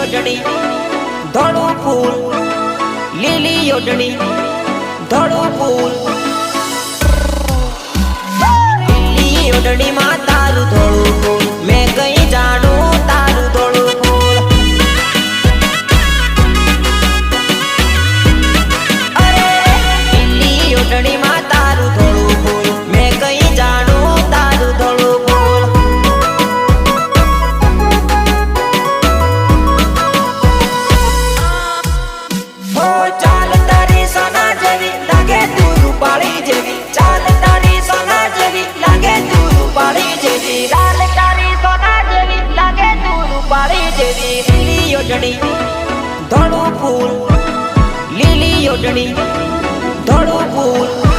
योजनी धोळू फूल લીલી યોજણી ધોળું ફૂલ લીલી યોજણી માં તારું ધોળું ફૂલ મેં કઈ જાણું તારું ધોળું ફૂલ અરે લીલી યોજણી માં તારું ધોળું ફૂલ મેં કઈ જાણું તારું ધોળું ફૂલ હો ચાલ તારી સોના જેવી લાગે તું રૂપાળી જેવી ચાલ તારી સોના જેવી લાગે તું રૂપાળી જેવી લાલ તારી સોના જેવી લાગે તું રૂપાળી જેવી લીલી યોજણી ધોળું ફૂલ લીલી યોજણી ધોળું ફૂલ